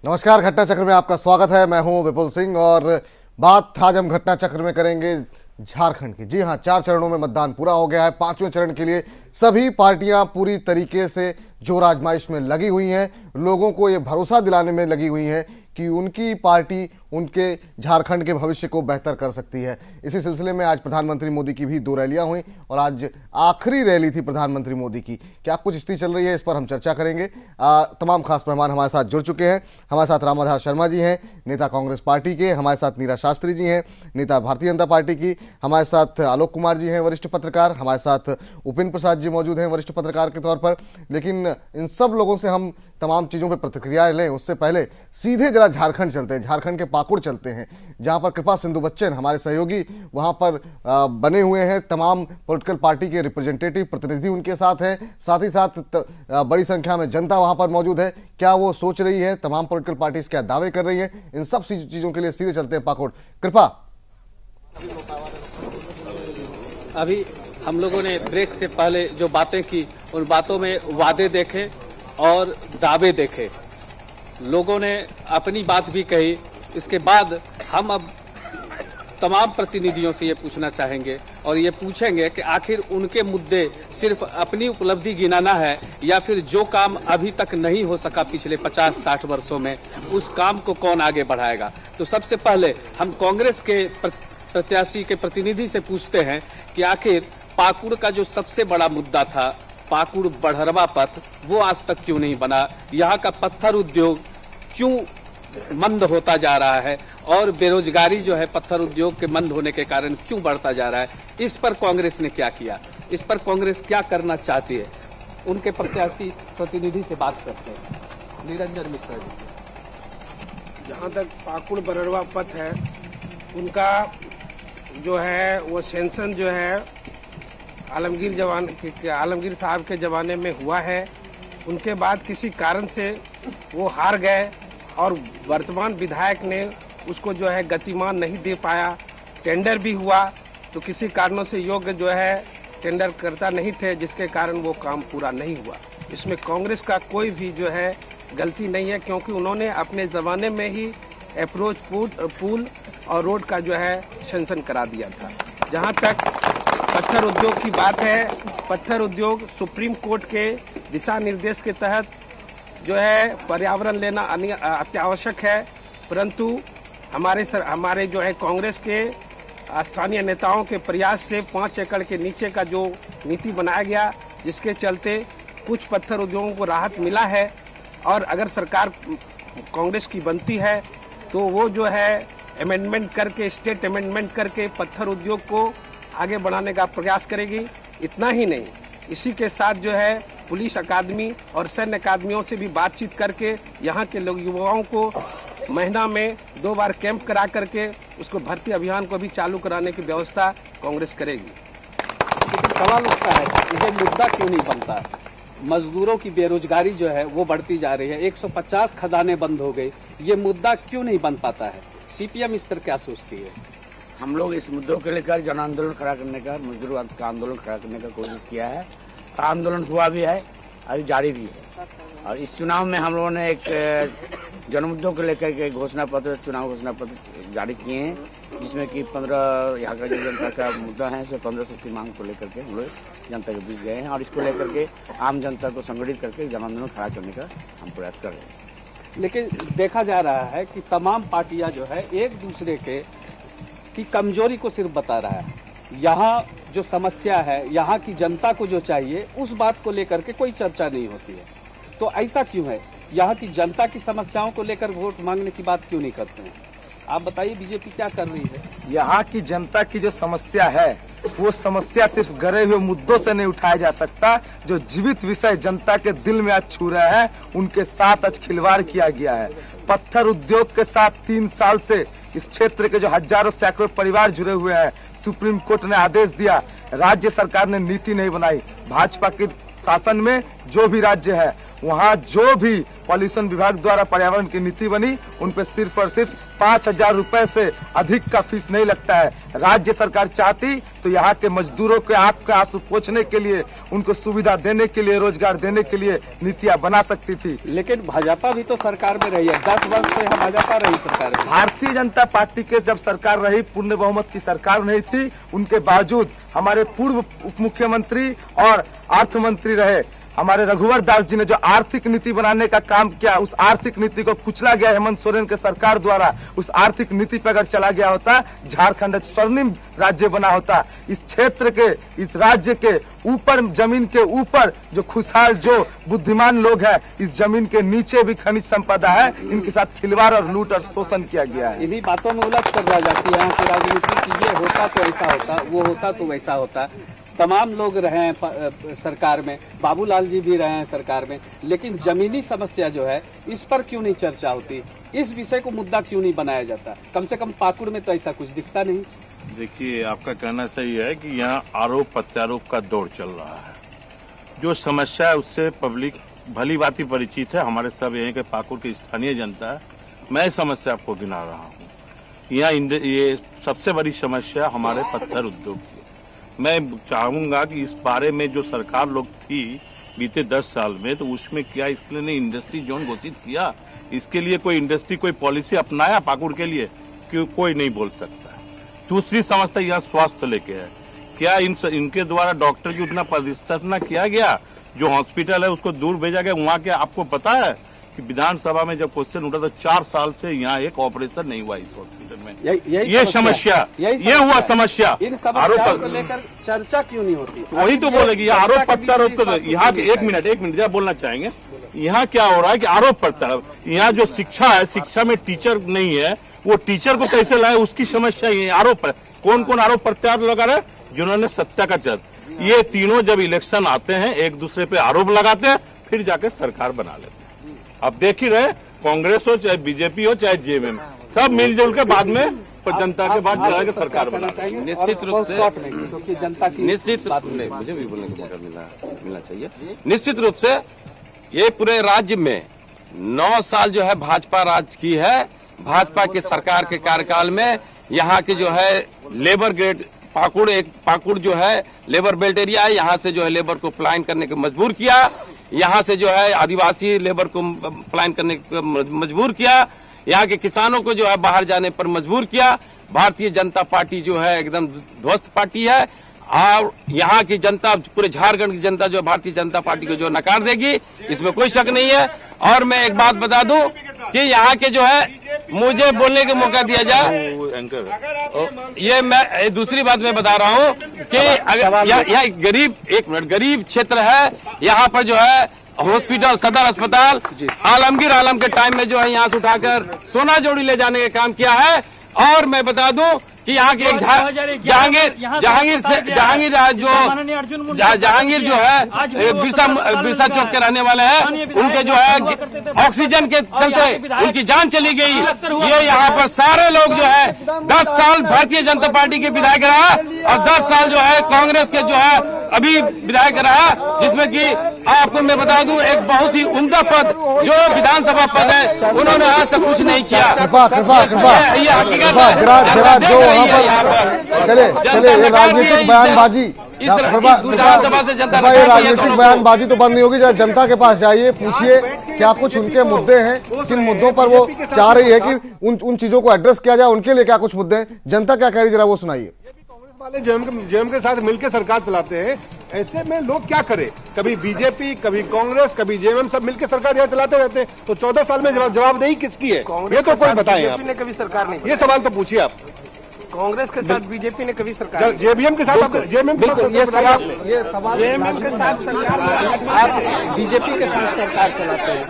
नमस्कार, घटना चक्र में आपका स्वागत है। मैं हूं विपुल सिंह और बात आज हम घटना चक्र में करेंगे झारखंड की। जी हां, 4 चरणों में मतदान पूरा हो गया है। 5वें चरण के लिए सभी पार्टियां पूरी तरीके से जोर आजमाइश में लगी हुई हैं। लोगों को ये भरोसा दिलाने में लगी हुई हैं कि उनकी पार्टी उनके झारखंड के भविष्य को बेहतर कर सकती है। इसी सिलसिले में आज प्रधानमंत्री मोदी की भी 2 रैलियां हुई और आज आखिरी रैली थी प्रधानमंत्री मोदी की। क्या कुछ स्थिति चल रही है, इस पर हम चर्चा करेंगे। तमाम खास मेहमान हमारे साथ जुड़ चुके हैं। हमारे साथ रामाधार शर्मा जी हैं, नेता कांग्रेस पार्टी के। हमारे साथ नीरा शास्त्री जी हैं, नेता भारतीय जनता पार्टी की। हमारे साथ आलोक कुमार जी हैं, वरिष्ठ पत्रकार। हमारे साथ उपेंद्र प्रसाद जी मौजूद हैं, वरिष्ठ पत्रकार के तौर पर। लेकिन इन सब लोगों से हम तमाम चीज़ों पर प्रतिक्रियाएं लें उससे पहले सीधे जरा झारखंड चलते हैं, झारखंड के पाकुड़ चलते हैं, जहां पर कृपा सिंधु बच्चन हमारे सहयोगी वहां पर बने हुए हैं। तमाम पॉलिटिकल पार्टी के रिप्रेजेंटेटिव प्रतिनिधि उनके साथ हैं, साथ ही साथ बड़ी संख्या में जनता वहां पर मौजूद है। क्या वो सोच रही है, तमाम पॉलिटिकल पार्टीज क्या दावे कर रही है, इन सब चीजों के लिए सीधे चलते हैं पाकुड़। कृपा, अभी हम लोगों ने ब्रेक से पहले जो बातें की, उन बातों में वादे देखे और दावे देखे। लोगों ने अपनी बात भी कही। इसके बाद हम अब तमाम प्रतिनिधियों से ये पूछना चाहेंगे और ये पूछेंगे कि आखिर उनके मुद्दे सिर्फ अपनी उपलब्धि गिनाना है या फिर जो काम अभी तक नहीं हो सका पिछले 50-60 वर्षों में, उस काम को कौन आगे बढ़ाएगा। तो सबसे पहले हम कांग्रेस के प्रत्याशी के प्रतिनिधि से पूछते हैं कि आखिर पाकुड़ का जो सबसे बड़ा मुद्दा था, पाकुड़ बढ़रवा पथ, वो आज तक क्यों नहीं बना। यहाँ का पत्थर उद्योग क्यों मंद होता जा रहा है और बेरोजगारी जो है पत्थर उद्योग के मंद होने के कारण क्यों बढ़ता जा रहा है। इस पर कांग्रेस ने क्या किया, इस पर कांग्रेस क्या करना चाहती है, उनके प्रत्याशी प्रतिनिधि से बात करते हैं। निरंजन मिश्रा जी से। जहाँ तक पाकुड़ बरड़वा पथ है, उनका जो है वो सेंसन जो है आलमगीर साहब के जमाने में हुआ है। उनके बाद किसी कारण से वो हार गए और वर्तमान विधायक ने उसको जो है गतिमान नहीं दे पाया। टेंडर भी हुआ तो किसी कारणों से योग्य जो है टेंडर करता नहीं थे, जिसके कारण वो काम पूरा नहीं हुआ। इसमें कांग्रेस का कोई भी जो है गलती नहीं है, क्योंकि उन्होंने अपने ज़माने में ही अप्रोच पुल और रोड का जो है सेंसन करा दिया था। जहाँ तक पत्थर उद्योग की बात है, पत्थर उद्योग सुप्रीम कोर्ट के दिशा निर्देश के तहत जो है पर्यावरण लेना अत्यावश्यक है, परंतु हमारे जो है कांग्रेस के स्थानीय नेताओं के प्रयास से 5 एकड़ के नीचे का जो नीति बनाया गया, जिसके चलते कुछ पत्थर उद्योगों को राहत मिला है। और अगर सरकार कांग्रेस की बनती है तो वो जो है अमेंडमेंट करके, स्टेट अमेंडमेंट करके पत्थर उद्योग को आगे बढ़ाने का प्रयास करेगी। इतना ही नहीं, इसी के साथ जो है पुलिस अकादमी और सैन्य अकादमियों से भी बातचीत करके यहाँ के लोग युवाओं को महीना में 2 बार कैंप करा करके उसको भर्ती अभियान को भी चालू कराने की व्यवस्था कांग्रेस करेगी। लेकिन सवाल उठता है, ये मुद्दा क्यों नहीं बनता है। मजदूरों की बेरोजगारी जो है वो बढ़ती जा रही है, 150 खदानें बंद हो गई, ये मुद्दा क्यों नहीं बन पाता है। सीपीएम इस पर क्या सोचती है। हम लोग इस मुद्दों को लेकर जन आंदोलन खड़ा करने का, मजदूर का आंदोलन खड़ा करने का कोशिश किया है। आंदोलन हुआ भी है, अभी जारी भी है। और इस चुनाव में हम लोगों ने एक जन मुद्दों को लेकर के चुनाव घोषणा पत्र जारी किए हैं, जिसमें कि 15 यहाँ का जो जनता का मुद्दा है, सो 1500 की मांग को लेकर के हम लोग जनता के बीच गए हैं और इसको लेकर के आम जनता को संगठित करके जन आंदोलन खड़ा करने का हम प्रयास कर रहे हैं। लेकिन देखा जा रहा है कि तमाम पार्टियां जो है एक दूसरे की कमजोरी को सिर्फ बता रहा है। यहाँ जो समस्या है, यहाँ की जनता को जो चाहिए, उस बात को लेकर के कोई चर्चा नहीं होती है। तो ऐसा क्यों है, यहाँ की जनता की समस्याओं को लेकर वोट मांगने की बात क्यों नहीं करते हैं। आप बताइए, बीजेपी क्या कर रही है। यहाँ की जनता की जो समस्या है, वो समस्या सिर्फ गड़े हुए मुद्दों से नहीं उठाया जा सकता। जो जीवित विषय जनता के दिल में आज छू रहे हैं, उनके साथ आज खिलवाड़ किया गया है। पत्थर उद्योग के साथ 3 साल से इस क्षेत्र के जो हजारों सैकड़ों परिवार जुड़े हुए हैं, सुप्रीम कोर्ट ने आदेश दिया, राज्य सरकार ने नीति नहीं बनाई। भाजपा के शासन में जो भी राज्य है, वहाँ जो भी पॉल्यूशन विभाग द्वारा पर्यावरण की नीति बनी, उन पे सिर्फ और सिर्फ 5,000 रुपए से अधिक का फीस नहीं लगता है। राज्य सरकार चाहती तो यहाँ के मजदूरों के आंख का आंसू पोंछने के लिए, उनको सुविधा देने के लिए, रोजगार देने के लिए नीतियाँ बना सकती थी। लेकिन भाजपा भी तो सरकार में रही है, 10 वर्ष से भाजपा रही सरकार है। भारतीय जनता पार्टी के जब सरकार रही, पूर्ण बहुमत की सरकार नहीं थी, उनके बावजूद हमारे पूर्व उप मुख्यमंत्री और अर्थ मंत्री रहे हमारे रघुवर दास जी ने जो आर्थिक नीति बनाने का काम किया, उस आर्थिक नीति को कुचला गया हेमंत सोरेन के सरकार द्वारा। उस आर्थिक नीति पर अगर चला गया होता, झारखंड स्वर्णिम राज्य बना होता। इस क्षेत्र के, इस राज्य के ऊपर, जमीन के ऊपर जो खुशहाल, जो बुद्धिमान लोग हैं, इस जमीन के नीचे भी खनिज संपदा है। इनके साथ खिलवाड़ और लूट और शोषण किया गया है। इन्हीं बातों में उलझ कर रह जाती है यहाँ की राजनीति की, ये होता तो ऐसा होता, वो होता तो वैसा होता। तमाम लोग रहे हैं सरकार में, बाबूलाल जी भी रहे हैं सरकार में, लेकिन जमीनी समस्या जो है इस पर क्यों नहीं चर्चा होती, इस विषय को मुद्दा क्यों नहीं बनाया जाता? कम से कम पाकुड़ में तो ऐसा कुछ दिखता नहीं। देखिए, आपका कहना सही है कि यहाँ आरोप प्रत्यारोप का दौर चल रहा है। जो समस्या है उससे पब्लिक भली भांति परिचित है, हमारे सब यहाँ के पाकुड़ की स्थानीय जनता है। मैं समस्या आपको गिना रहा हूँ। यहाँ ये सबसे बड़ी समस्या हमारे पत्थर उद्योग की। मैं चाहूंगा कि इस बारे में जो सरकार लोग थी बीते 10 साल में, तो उसमें क्या इसके लिए इंडस्ट्री जोन घोषित किया? इसके लिए कोई इंडस्ट्री, कोई पॉलिसी अपनाया पाकुड़ के लिए? क्यों कोई नहीं बोल सकता। दूसरी समस्या यहाँ स्वास्थ्य लेके है। क्या इनके द्वारा डॉक्टर की उतना प्रतिष्ठा किया गया? जो हॉस्पिटल है उसको दूर भेजा गया। वहाँ के आपको पता है कि विधानसभा में जब क्वेश्चन उठा तो 4 साल से यहाँ एक ऑपरेशन नहीं हुआ इस हॉस्पिटल में। ये समस्या, ये हुआ समस्या। इन समस्याओं को लेकर चर्चा क्यों नहीं होती? वही तो बोलेगी आरोप प्रत्यारोप। तो यहाँ एक मिनट जरा बोलना चाहेंगे। यहाँ क्या हो रहा है कि आरोप प्रत्यारोप। यहाँ जो शिक्षा है, शिक्षा में टीचर नहीं है, वो टीचर को कैसे लाए उसकी समस्या ये आरोप है। कौन कौन आरोप प्रत्यारोप लगा रहे हैं? जिन्होंने सत्ता का चल, ये तीनों जब इलेक्शन आते हैं एक दूसरे पे आरोप लगाते हैं, फिर जाके सरकार बना लेते हैं। अब देख ही रहे, कांग्रेस हो चाहे बीजेपी हो चाहे जेएमएम, सब मिलजुल के बाद में जनता के बाद चला के सरकार बना चाहिए। निश्चित रूप से क्योंकि जनता की निश्चित मुझे भी बोलने का मौका मिलना चाहिए। निश्चित रूप से ये पूरे राज्य में 9 साल जो है भाजपा राज की है। भाजपा के सरकार के कार्यकाल में यहाँ के जो है लेबर ग्रेड पाकुड़ जो है लेबर बेल्ट एरिया है, यहाँ से जो है लेबर को पलायन करने को मजबूर किया। यहाँ से जो है आदिवासी लेबर को पलायन करने को मजबूर किया। यहाँ के किसानों को जो है बाहर जाने पर मजबूर किया। भारतीय जनता पार्टी जो है एकदम ध्वस्त पार्टी है और यहाँ की जनता, पूरे झारखंड की जनता जो भारतीय जनता पार्टी को जो नकार देगी, इसमें कोई शक नहीं है। और मैं एक बात बता दूं कि यहाँ के जो है, मुझे बोलने का मौका दिया जाए, ये मैं दूसरी बात मैं बता रहा हूँ कि अगर यह गरीब क्षेत्र है, यहाँ पर जो है हॉस्पिटल, सदर अस्पताल आलमगीर आलम के टाइम में जो है यहाँ से उठाकर सोना जोड़ी ले जाने का काम किया है। और मैं बता दूं कि यहाँ के एक जहांगीर जो है बिरसा चौक के रहने वाले हैं, उनके जो है ऑक्सीजन के चलते उनकी जान चली गई। ये यहाँ पर सारे लोग जो है 10 साल भारतीय जनता पार्टी के विधायक रहा और 10 साल जो है कांग्रेस के जो है अभी विधायक रहा, जिसमें कि आपको मैं बता दूं एक बहुत ही उम्दा पद जो विधानसभा पद है, उन्होंने आज तक कुछ नहीं किया। ये हकीकत चले ये राजनीतिक बयानबाजी, ये राजनीतिक बयानबाजी तो बंद नहीं होगी। जरा जनता के पास जाइए, पूछिए क्या कुछ उनके मुद्दे हैं, किन मुद्दों पर वो चाह रही है कि उन चीजों को एड्रेस किया जाए, उनके लिए क्या कुछ मुद्दे हैं, जनता क्या कह रही, जरा वो सुनाइए। वाले जेएम के साथ मिलकर सरकार चलाते हैं, ऐसे में लोग क्या करें? कभी बीजेपी, कभी कांग्रेस, कभी जेएमएम, सब मिलकर सरकार यहाँ चलाते रहते हैं। तो 14 साल में जवाबदेही किसकी है, ये तो कोई बताएं आप। ने कभी सरकार नहीं, ये सवाल तो पूछिए आप। कांग्रेस के साथ बीजेपी ने कभी सरकार, जेबीएम के साथ, जेएमएम बिल्कुल ये सवाल जेएमएम के साथ आप बीजेपी के साथ सरकार चलाते हैं,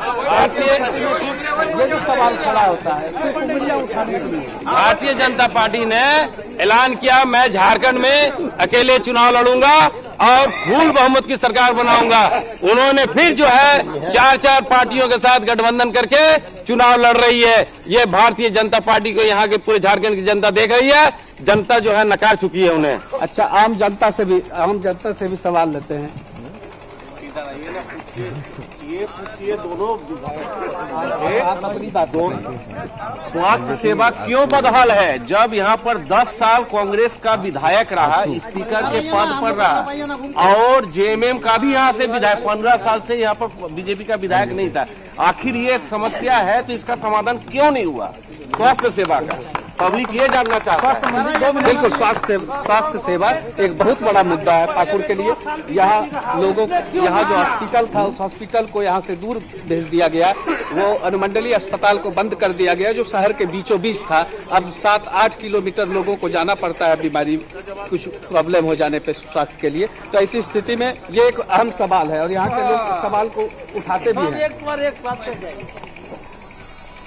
ये जो सवाल खड़ा होता है सिर्फ उंगलियां उठाने के लिए। भारतीय जनता पार्टी ने ऐलान किया मैं झारखंड में अकेले चुनाव लड़ूंगा और फुल बहुमत की सरकार बनाऊंगा। उन्होंने फिर जो है 4 पार्टियों के साथ गठबंधन करके चुनाव लड़ रही है। ये भारतीय जनता पार्टी को यहाँ के पूरे झारखंड की जनता देख रही है। जनता जो है नकार चुकी है उन्हें। अच्छा, आम जनता से भी सवाल लेते हैं। ये दोनों स्वास्थ्य सेवा क्यों बदहाल है? जब यहाँ पर 10 साल कांग्रेस का विधायक रहा, स्पीकर के पद पर रहा, और जेएमएम का भी यहाँ से विधायक 15 साल से यहाँ पर बीजेपी का विधायक नहीं था। आखिर ये समस्या है तो इसका समाधान क्यों नहीं हुआ? स्वास्थ्य सेवा का पब्लिक ये जानना चाहता है। बिल्कुल, स्वास्थ्य सेवा एक बहुत बड़ा मुद्दा है पाकुड़ के लिए। यहाँ लोगों यहाँ जो हॉस्पिटल था, उस हॉस्पिटल को यहाँ से दूर भेज दिया गया। वो अनुमंडलीय अस्पताल को बंद कर दिया गया जो शहर के बीचों बीच था। अब 7-8 किलोमीटर लोगों को जाना पड़ता है बीमारी कुछ प्रॉब्लम हो जाने पे स्वास्थ्य के लिए। तो ऐसी स्थिति में ये एक अहम सवाल है और यहाँ के लोग इस सवाल को उठाते भी हैं।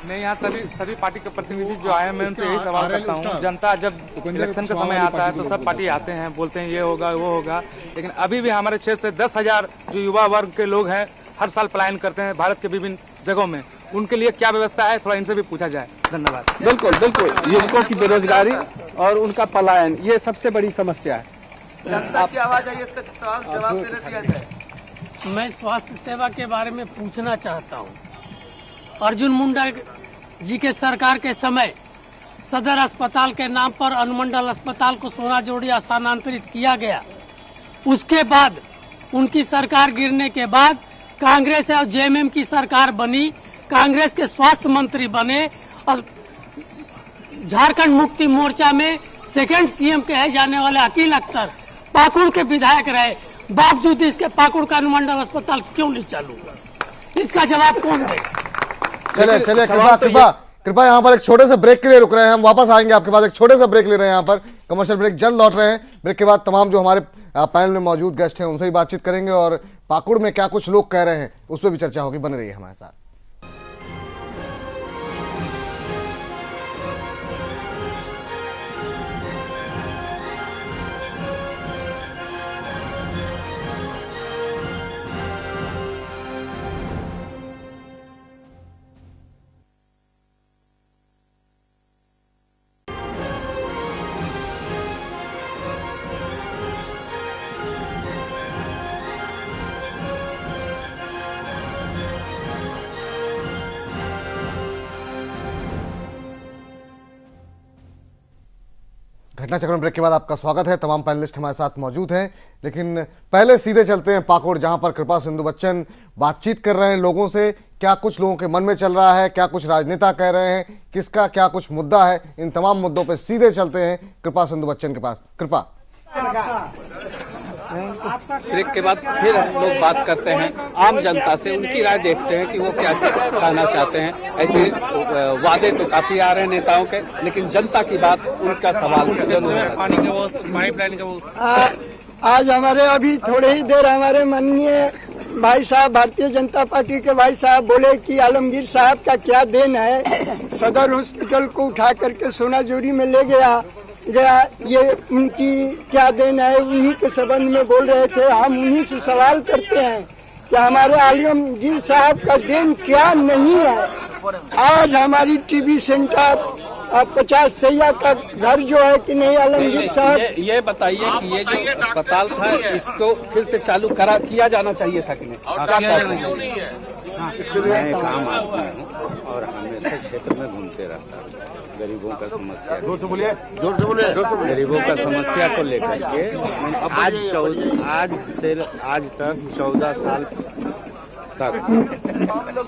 मैं यहाँ सभी पार्टी के प्रतिनिधि जो आए, मैं उनसे यही सवाल करता हूँ। जनता जब इलेक्शन का समय आता है तो सब पार्टी आते हैं, बोलते हैं ये होगा वो होगा, लेकिन अभी भी हमारे क्षेत्र से 10,000 जो युवा वर्ग के लोग हैं हर साल पलायन करते हैं भारत के विभिन्न जगहों में। उनके लिए क्या व्यवस्था है, थोड़ा इनसे भी पूछा जाए। धन्यवाद। बिल्कुल बिल्कुल, युवकों की बेरोजगारी और उनका पलायन ये सबसे बड़ी समस्या है। जनता की आवाज आई, इसका सवाल जवाब देने दिया जाए। मैं स्वास्थ्य सेवा के बारे में पूछना चाहता हूँ। अर्जुन मुंडा जी के सरकार के समय सदर अस्पताल के नाम पर अनुमंडल अस्पताल को सोना जोड़िया स्थानांतरित किया गया। उसके बाद उनकी सरकार गिरने के बाद कांग्रेस और जेएमएम की सरकार बनी, कांग्रेस के स्वास्थ्य मंत्री बने और झारखंड मुक्ति मोर्चा में सेकंड सीएम कहे जाने वाले अकील अख्तर पाकुड़ के विधायक रहे। बावजूद इसके पाकुड़ का अनुमंडल अस्पताल क्यों नहीं चालू हुआ? इसका जवाब कौन दे? चले कृपा यहाँ पर एक छोटे से ब्रेक के लिए रुक रहे हैं। हम वापस आएंगे आपके पास, एक छोटे से ब्रेक ले रहे हैं। यहाँ पर कमर्शियल ब्रेक, जल्द लौट रहे हैं। ब्रेक के बाद तमाम जो हमारे पैनल में मौजूद गेस्ट हैं उनसे ही बातचीत करेंगे और पाकुड़ में क्या कुछ लोग कह रहे हैं उस पर भी चर्चा होगी। बने रहिए हमारे साथ। घटना चक्र ब्रेक के बाद आपका स्वागत है। तमाम पैनलिस्ट हमारे साथ मौजूद हैं, लेकिन पहले सीधे चलते हैं पाकुड़, जहां पर कृपा सिंधु बच्चन बातचीत कर रहे हैं लोगों से। क्या कुछ लोगों के मन में चल रहा है, क्या कुछ राजनेता कह रहे हैं, किसका क्या कुछ मुद्दा है, इन तमाम मुद्दों पर सीधे चलते हैं कृपा सिंधु बच्चन के पास। कृपा। ब्रेक के बाद फिर हम लोग बात करते हैं आम जनता से, उनकी राय देखते हैं कि वो क्या कहना चाहते हैं। ऐसे वादे तो काफी आ रहे हैं नेताओं के, लेकिन जनता की बात, उनका सवाल पानी का वो पाइप लाइन का वो आज हमारे अभी थोड़े ही देर हमारे माननीय भाई साहब भारतीय जनता पार्टी के भाई साहब बोले कि आलमगीर साहब का क्या देन है, सदर हॉस्पिटल को उठा करके सोनाजोरी में ले गया, ये उनकी क्या देन है, उन्हीं के संबंध में बोल रहे थे। हम उन्हीं से सवाल करते हैं कि हमारे आलमगीर साहब का देन क्या नहीं है। आज हमारी टीबी सेंटर 50 सैया का घर जो है कि नहीं आलमगीर साहब, ये बताइए कि ये जो अस्पताल था इसको फिर से चालू किया जाना चाहिए था कि नहीं? मैं काम आदमी हूँ और हमेशा क्षेत्र में घूमते रहता हूँ। गरीबों का समस्या, जोर से बोलिए, गरीबों का समस्या को लेकर के आज तक 14 साल तक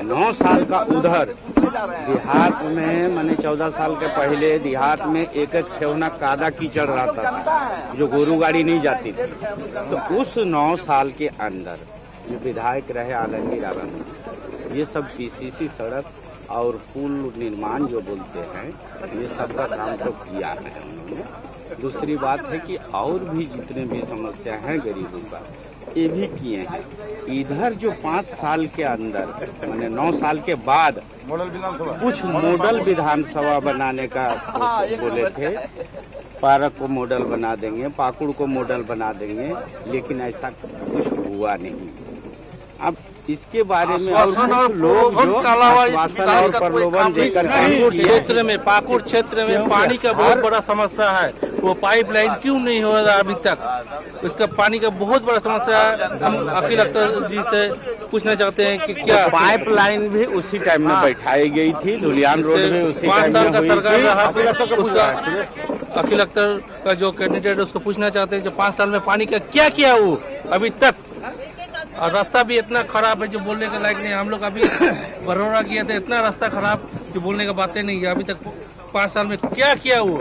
9 साल का उधर देहात में, मैंने 14 साल के पहले देहात में एक ठेवना कादा कीचड़ रहता था जो गोरू गाड़ी नहीं जाती थी। तो उस 9 साल के अंदर जो विधायक रहे आलमगीर आलम, ये सब पीसीसी सड़क और पुल निर्माण जो बोलते हैं ये सब का काम तो किया है उन्होंने। दूसरी बात है कि और भी जितने भी समस्या हैं गरीबों का ये भी किए हैं। इधर जो 5 साल के अंदर मैंने 9 साल के बाद कुछ मॉडल विधानसभा बनाने का बोले थे, पार्क को मॉडल बना देंगे, पाकुड़ को मॉडल बना देंगे, लेकिन ऐसा कुछ हुआ नहीं। अब इसके बारे में और कुछ लोग जो आश्वासन और प्रलोभन देकर पाकुड़ क्षेत्र में पानी का बहुत बड़ा समस्या है। वो पाइपलाइन क्यों नहीं हो रहा अभी तक? इसका पानी का बहुत बड़ा समस्या है। हम अखिल अख्तर जी से पूछना चाहते हैं कि क्या पाइपलाइन भी उसी टाइम में बैठाई गई थी, धुलियान रोड में उसी 5 टाइम साल में का हुई सरकार थी। रहा, उसका अखिल अख्तर का जो कैंडिडेट है उसको पूछना चाहते हैं कि 5 साल में पानी का क्या किया वो अभी तक। और रास्ता भी इतना खराब है जो बोलने के लायक नहीं। हम लोग अभी बरोड़ा किए थे, इतना रास्ता खराब कि बोलने का बातें नहीं है। अभी तक 5 साल में क्या किया वो?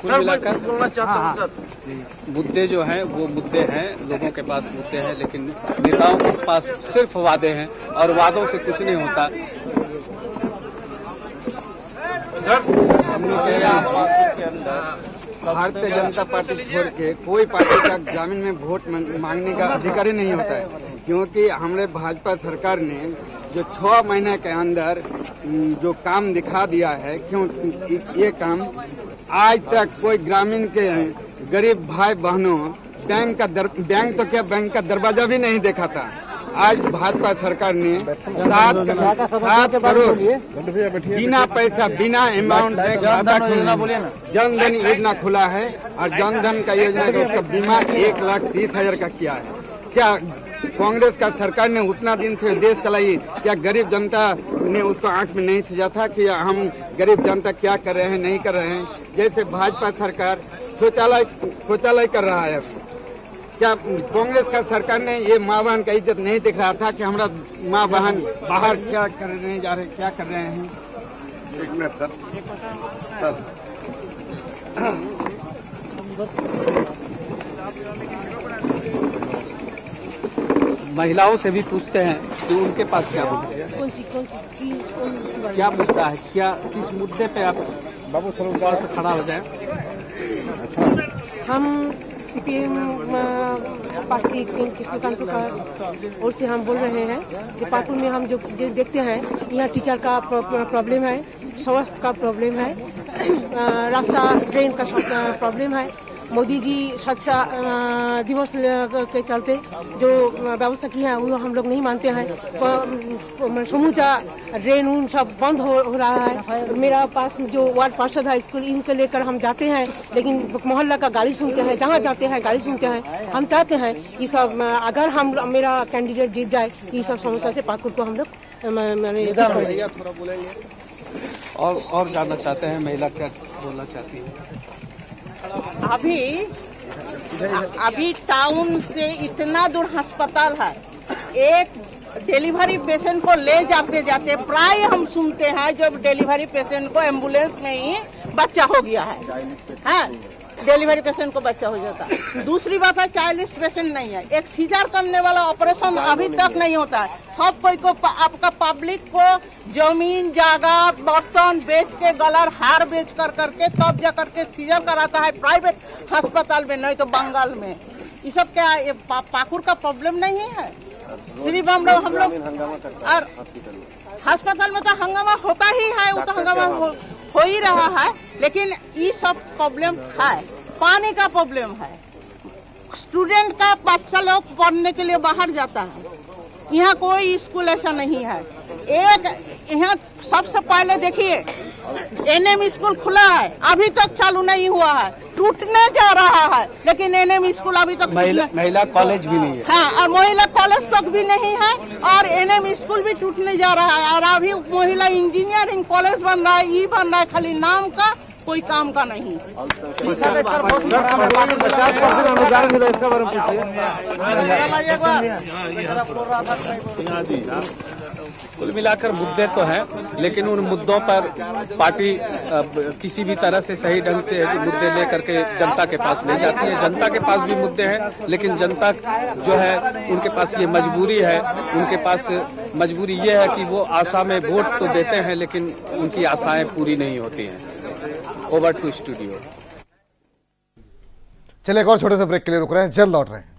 कुल मिलाकर बोलना चाहता हूं सर, मुद्दे जो हैं वो मुद्दे हैं, लोगों के पास मुद्दे हैं, लेकिन नेताओं के पास सिर्फ वादे हैं और वादों से कुछ नहीं होता। हम लोग के यहाँ भारतीय जनता पार्टी छोड़ के कोई पार्टी का ग्रामीण में वोट मांगने का अधिकार ही नहीं होता है, क्योंकि हमारे भाजपा सरकार ने जो 6 महीने के अंदर जो काम दिखा दिया है, क्यों ये काम आज तक कोई ग्रामीण के गरीब भाई बहनों बैंक का दरवाजा भी नहीं देखा था। आज भाजपा सरकार ने 7 करोड़ बिना पैसा बिना अमाउंट में खाता जन धन योजना खुला है और जन धन का योजना का उसका बीमा 1,30,000 का किया है। क्या कांग्रेस का सरकार ने उतना दिन से देश चलाई, क्या गरीब जनता ने उसको आंख में नहीं सजा था कि हम गरीब जनता क्या कर रहे हैं नहीं कर रहे हैं? जैसे भाजपा सरकार शौचालय कर रहा है, क्या कांग्रेस का सरकार ने ये माँ बहन का इज्जत नहीं दिख रहा था कि हमारा माँ बहन बाहर क्या करने जा रहे, क्या कर रहे हैं? एक मिनट सर। महिलाओं से भी पूछते हैं कि उनके पास क्या मुद्दा है, क्या किस मुद्दे पे आप बाबू थोड़ा से खड़ा हो जाए। हम सीपीएम पार्टी कृष्णकांत का ओर से हम बोल रहे हैं कि पाकुर में हम जो देखते हैं, यहाँ टीचर का प्रॉब्लम है, स्वास्थ्य का प्रॉब्लम है, रास्ता ट्रेन का प्रॉब्लम है। मोदी जी स्वच्छता दिवस के चलते जो व्यवस्था की है वो हम लोग नहीं मानते हैं। समूचा ड्रेन उन सब बंद हो रहा है। मेरा पास जो वार्ड पार्षद है स्कूल, इनके लेकर हम जाते हैं, लेकिन मोहल्ला का गाली सुनते हैं, जहाँ जाते हैं गाली सुनते हैं। हम चाहते हैं ये सब, अगर हम मेरा कैंडिडेट जीत जाए, ये सब समस्या से पाकुर को हम लोग थोड़ा बोलेंगे और जानना चाहते हैं महिला क्या बोलना चाहती है। अभी टाउन से इतना दूर अस्पताल है, एक डिलीवरी पेशेंट को ले जाते जाते प्राय हम सुनते हैं जब डिलीवरी पेशेंट को एम्बुलेंस में ही बच्चा हो गया है, हाँ, डिलीवरी पेशेंट को बच्चा हो जाता है। दूसरी बात है चाइल्ड पेशेंट नहीं है, एक सीजर करने वाला ऑपरेशन अभी तक नहीं होता है। सब कोई को आपका पब्लिक को जमीन जागा बर्तन बेच के गलर हार बेच कर करके तब जा करके सीजर कराता है प्राइवेट अस्पताल में, नहीं तो बंगाल में। ये सब क्या पाकुर का प्रॉब्लम नहीं है? सिर्फ हम लोग और अस्पताल में तो हंगामा होता ही है, वो तो हंगामा हो ही रहा है, लेकिन ये सब प्रॉब्लम है। पानी का प्रॉब्लम है, स्टूडेंट का बच्चा लोग पढ़ने के लिए बाहर जाता है, यहाँ कोई स्कूल ऐसा नहीं है। एक यहाँ सबसे पहले देखिए एनएम स्कूल खुला है, अभी तक चालू नहीं हुआ है, टूटने जा रहा है, लेकिन एनएम स्कूल अभी तक महिला कॉलेज भी नहीं है। हाँ, और महिला कॉलेज तक भी नहीं है, और एनएम स्कूल भी टूटने जा रहा है, और अभी महिला इंजीनियरिंग कॉलेज बन रहा है, ये बन रहा है खाली नाम का, कोई काम का नहीं। 50% अनुदान मिला, इसका बारे में कुल मिलाकर मुद्दे तो हैं, लेकिन उन मुद्दों पर पार्टी किसी भी तरह से सही ढंग से मुद्दे लेकर के जनता के पास ले जाती है। जनता के पास भी मुद्दे हैं, लेकिन जनता जो है उनके पास ये मजबूरी है, उनके पास मजबूरी ये है कि वो आशा में वोट तो देते हैं, लेकिन उनकी आशाएं पूरी नहीं होती हैं। Over to studio. चलिए एक और छोटे से ब्रेक के लिए रुक रहे हैं, जल्द लौट रहे हैं।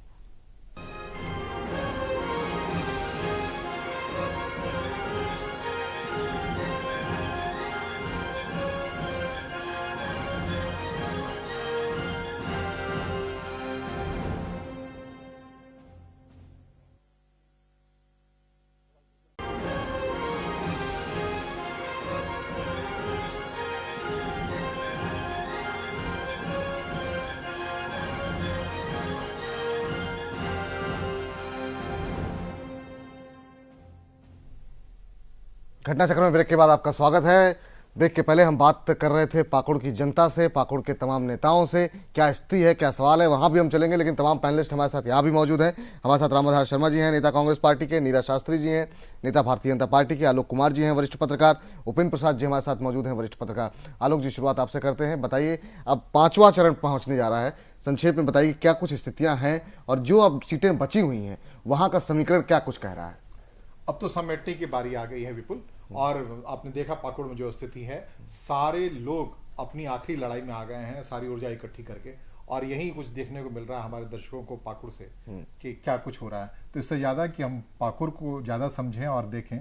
घटना चक्र में ब्रेक के बाद आपका स्वागत है। ब्रेक के पहले हम बात कर रहे थे पाकुड़ की जनता से, पाकुड़ के तमाम नेताओं से, क्या स्थिति है, क्या सवाल है, वहां भी हम चलेंगे। लेकिन तमाम पैनलिस्ट हमारे साथ यहाँ भी मौजूद हैं। हमारे साथ रामाधार शर्मा जी हैं, नेता कांग्रेस पार्टी के, नीरा शास्त्री जी हैं, नेता भारतीय जनता पार्टी के, आलोक कुमार जी हैं, वरिष्ठ पत्रकार, उपेंद्र प्रसाद जी हमारे साथ मौजूद हैं, वरिष्ठ पत्रकार। आलोक जी, शुरुआत आपसे करते हैं। बताइए, अब 5वां चरण पहुंचने जा रहा है, संक्षेप में बताइए क्या कुछ स्थितियां हैं और जो अब सीटें बची हुई हैं वहां का समीकरण क्या कुछ कह रहा है? अब तो समेटने की बारी आ गई है विपुल, और आपने देखा पाकुड़ में जो स्थिति है, सारे लोग अपनी आखिरी लड़ाई में आ गए हैं, सारी ऊर्जा इकट्ठी करके, और यही कुछ देखने को मिल रहा है हमारे दर्शकों को पाकुड़ से कि क्या कुछ हो रहा है। तो इससे ज्यादा कि हम पाकुड़ को ज्यादा समझें और देखें,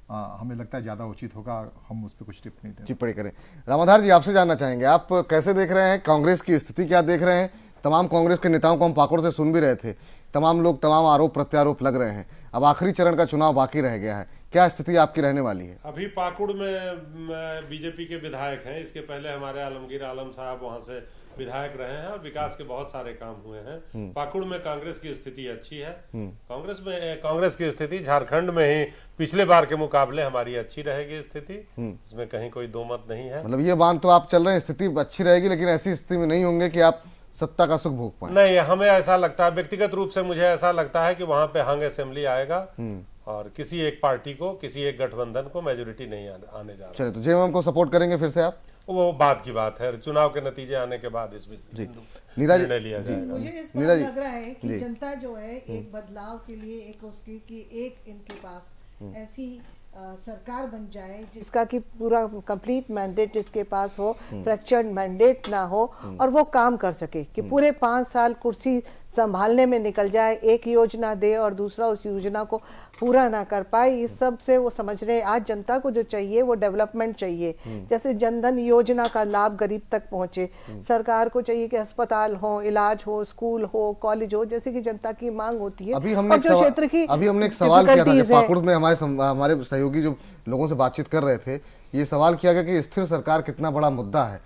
हमें लगता है ज्यादा उचित होगा हम उस पर कुछ टिप्पणी दें, टिप्पणी करें। रामाधार जी, आपसे जानना चाहेंगे, आप कैसे देख रहे हैं कांग्रेस की स्थिति, क्या देख रहे हैं? तमाम कांग्रेस के नेताओं को हम पाकुड़ से सुन भी रहे थे, तमाम लोग तमाम आरोप प्रत्यारोप लग रहे हैं। अब आखिरी चरण का चुनाव बाकी रह गया है, क्या स्थिति आपकी रहने वाली है? अभी पाकुड़ में बीजेपी के विधायक हैं, इसके पहले हमारे आलमगीर आलम साहब वहां से विधायक रहे हैं और विकास के बहुत सारे काम हुए हैं। पाकुड़ में कांग्रेस की स्थिति अच्छी है। कांग्रेस की स्थिति झारखंड में ही पिछले बार के मुकाबले हमारी अच्छी रहेगी स्थिति, इसमें कहीं कोई दो मत नहीं है। मतलब ये बात तो आप चल रहे हैं, स्थिति अच्छी रहेगी, लेकिन ऐसी स्थिति में नहीं होंगे कि आप सत्ता का सुख भोग पाए? नहीं, हमें ऐसा लगता है, व्यक्तिगत रूप से मुझे ऐसा लगता है कि वहां पे हंग असेंबली आएगा और किसी एक पार्टी को, किसी एक गठबंधन को मेजोरिटी नहीं आने जा रहा। चलिए, तो जेएमएम को सपोर्ट करेंगे फिर से आप? वो बात की बात है, चुनाव के नतीजे आने के बाद इस निर्णय लिया जाएगा। मुझे इस बात लग रहा है कि जनता जो है एक बदलाव के लिए, एक उसकी कि एक इनके पास ऐसी सरकार बन जाए जिसका कि पूरा कंप्लीट मैंडेट इसके पास हो, फ्रैक्चर्ड मैंडेट ना हो, और वो काम कर सके कि पूरे 5 साल कुर्सी संभालने में निकल जाए, एक योजना दे और दूसरा उस योजना को पूरा ना कर पाए। इस सब से वो समझ रहे हैं आज जनता को जो चाहिए वो डेवलपमेंट चाहिए। जैसे जनधन योजना का लाभ गरीब तक पहुंचे, सरकार को चाहिए कि अस्पताल हो, इलाज हो, स्कूल हो, कॉलेज हो, जैसे कि जनता की मांग होती है। अभी हमने एक सवाल किया था कि पाकुड़ में हमारे सहयोगी जो लोगों से बातचीत कर रहे थे, ये सवाल किया गया कि स्थिर सरकार कितना बड़ा मुद्दा है।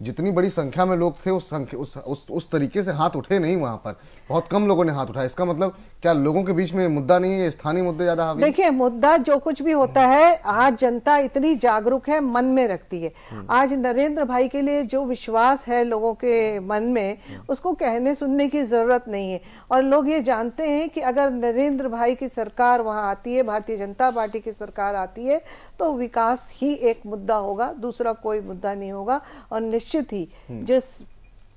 जितनी बड़ी संख्या में लोग थे उस तरीके से हाथ उठे नहीं, वहां पर बहुत कम लोगों ने हाथ उठाया। इसका मतलब क्या लोगों के बीच में मुद्दा नहीं है, स्थानीय मुद्दे ज्यादा हावी? देखिए, मुद्दा जो कुछ भी होता है, आज जनता इतनी जागरूक है, मन में रखती है। आज नरेंद्र भाई के लिए जो विश्वास है लोगों के मन में, उसको कहने सुनने की जरूरत नहीं है। और लोग ये जानते हैं कि अगर नरेंद्र भाई की सरकार वहां आती है, भारतीय जनता पार्टी की सरकार आती है, तो विकास ही एक मुद्दा होगा, दूसरा कोई मुद्दा नहीं होगा। और निश्चित ही जिस